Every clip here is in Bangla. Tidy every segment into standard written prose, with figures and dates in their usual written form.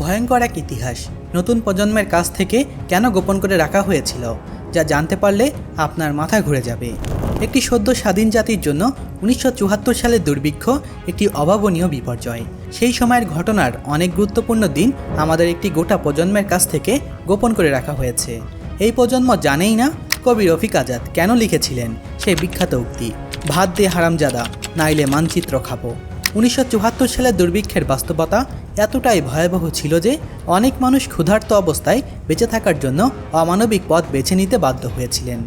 ভয়ঙ্কর এক ইতিহাস নতুন প্রজন্মের কাছ থেকে কেন গোপন করে রাখা হয়েছিল, যা জানতে পারলে আপনার মাথা ঘুরে যাবে। একটি সদ্য স্বাধীন জাতির জন্য 1974 সালের দুর্ভিক্ষ একটি অভাবনীয় বিপর্যয়। সেই সময়ের ঘটনার অনেক গুরুত্বপূর্ণ দিন আমাদের একটি গোটা প্রজন্মের কাছ থেকে গোপন করে রাখা হয়েছে। এই প্রজন্ম জানেই না কবি রফিক আজাদ কেন লিখেছিলেন সেই বিখ্যাত উক্তি, ভাত দিয়ে হারামজাদা নাইলে মানচিত্র খাবো। 1974 সালের দুর্ভিক্ষের বাস্তবতা এতটাই ভয়াবহ ছিল যে অনেক মানুষ ক্ষুধার্ত অবস্থায় বেঁচে থাকার জন্য অমানবিক পথ বেছে নিতে বাধ্য হয়েছিলেন।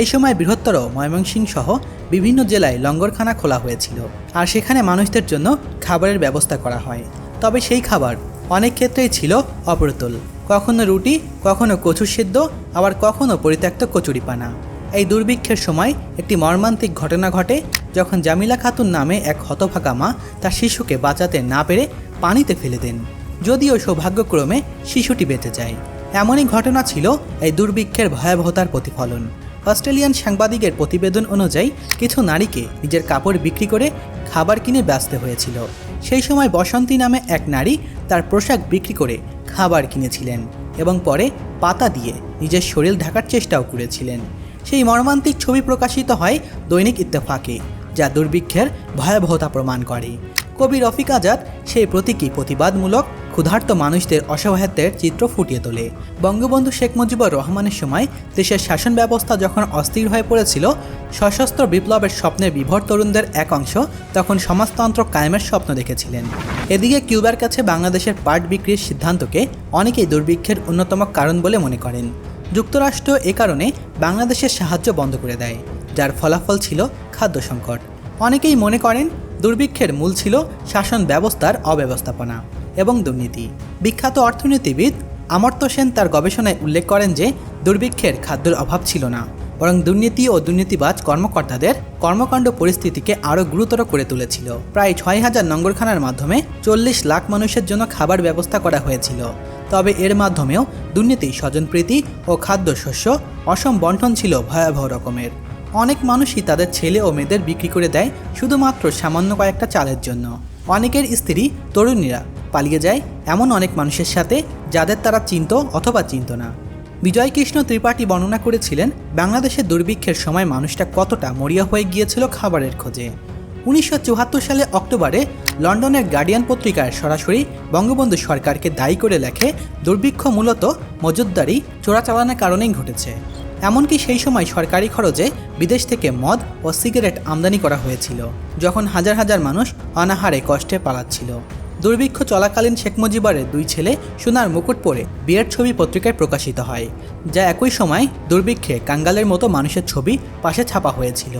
এই সময় বৃহত্তর ময়মনসিংহ সহ বিভিন্ন জেলায় লঙ্গরখানা খোলা হয়েছিল, আর সেখানে মানুষদের জন্য খাবারের ব্যবস্থা করা হয়। তবে সেই খাবার অনেক ক্ষেত্রেই ছিল অপ্রতুল, কখনো রুটি, কখনো কচু সিদ্ধ, আবার কখনো পরিত্যক্ত কচুরিপানা। এই দুর্ভিক্ষের সময় একটি মর্মান্তিক ঘটনা ঘটে, যখন জামিলা খাতুন নামে এক হতভাগা মা তার শিশুকে বাঁচাতে না পেরে পানিতে ফেলে দেন। যদিও সৌভাগ্যক্রমে শিশুটি বেঁচে যায়। এমনই ঘটনা ছিল এই দুর্ভিক্ষের ভয়াবহতার প্রতিফলন। অস্ট্রেলিয়ান সাংবাদিকের প্রতিবেদন অনুযায়ী কিছু নারীকে নিজের কাপড় বিক্রি করে খাবার কিনে ব্যস্ত হয়েছিল। সেই সময় বসন্তী নামে এক নারী তার পোশাক বিক্রি করে খাবার কিনেছিলেন এবং পরে পাতা দিয়ে নিজের শরীর ঢাকার চেষ্টাও করেছিলেন। সেই মর্মান্তিক ছবি প্রকাশিত হয় দৈনিক ইত্তেফাকে, যা দুর্ভিক্ষের ভয়াবহতা প্রমাণ করে। কবি রফিক আজাদ সেই প্রতীকী প্রতিবাদমূলক ক্ষুধার্ত মানুষদের অসহায়ত্বের চিত্র ফুটিয়ে তোলে। বঙ্গবন্ধু শেখ মুজিবুর রহমানের সময় দেশের শাসন ব্যবস্থা যখন অস্থির হয়ে পড়েছিল, সশস্ত্র বিপ্লবের স্বপ্নের বিভোর তরুণদের এক অংশ তখন সমাজতন্ত্র কায়েমের স্বপ্ন দেখেছিলেন। এদিকে কিউবার কাছে বাংলাদেশের পাট বিক্রির সিদ্ধান্তকে অনেকেই দুর্ভিক্ষের অন্যতম কারণ বলে মনে করেন। যুক্তরাষ্ট্র এ কারণে বাংলাদেশের সাহায্য বন্ধ করে দেয়, যার ফলাফল ছিল খাদ্য সংকট। অনেকেই মনে করেন দুর্ভিক্ষের মূল ছিল শাসন ব্যবস্থার অব্যবস্থাপনা এবং দুর্নীতি। বিখ্যাত অর্থনীতিবিদ অমর্ত্য সেন তার গবেষণায় উল্লেখ করেন যে দুর্ভিক্ষের খাদ্যের অভাব ছিল না, বরং দুর্নীতি ও দুর্নীতিবাজ কর্মকর্তাদের কর্মকাণ্ড পরিস্থিতিকে আরও গুরুতর করে তুলেছিল। প্রায় 6,000 লঙ্গরখানার মাধ্যমে 40 লাখ মানুষের জন্য খাবার ব্যবস্থা করা হয়েছিল। তবে এর মাধ্যমেও দুর্নীতি, স্বজনপ্রীতি ও খাদ্যশস্য অসম বণ্টন ছিল ভয়াবহ রকমের। অনেক মানুষই তাদের ছেলে ও মেয়েদের বিক্রি করে দেয় শুধুমাত্র সামান্য কয়েকটা চালের জন্য। অনেকের স্ত্রী, তরুণীরা পালিয়ে যায় এমন অনেক মানুষের সাথে, যাদের তারা চিনত অথবা চিনত না। বিজয় কৃষ্ণ ত্রিপাঠী বর্ণনা করেছিলেন বাংলাদেশের দুর্ভিক্ষের সময় মানুষটা কতটা মরিয়া হয়ে গিয়েছিল খাবারের খোঁজে। 1974 সালে অক্টোবরে লন্ডনের গার্ডিয়ান পত্রিকায় সরাসরি বঙ্গবন্ধু সরকারকে দায়ী করে লেখে, দুর্ভিক্ষ মূলত মজুতদারি চোরাচালানের কারণেই ঘটেছে। এমনকি সেই সময় সরকারি খরচে বিদেশ থেকে মদ ও সিগারেট আমদানি করা হয়েছিল, যখন হাজার হাজার মানুষ অনাহারে কষ্টে পালাচ্ছিল। দুর্ভিক্ষ চলাকালীন শেখ মুজিবুরের 2 ছেলে সোনার মুকুট পরে বিয়ের ছবি পত্রিকায় প্রকাশিত হয়, যা একই সময় দুর্ভিক্ষে কাঙ্গালের মতো মানুষের ছবি পাশে ছাপা হয়েছিল।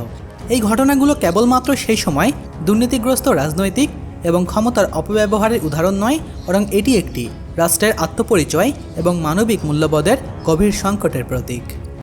এই ঘটনাগুলো কেবলমাত্র সেই সময় দুর্নীতিগ্রস্ত রাজনৈতিক এবং ক্ষমতার অপব্যবহারের উদাহরণ নয়, বরং এটি একটি রাষ্ট্রের আত্মপরিচয় এবং মানবিক মূল্যবোধের গভীর সংকটের প্রতীক।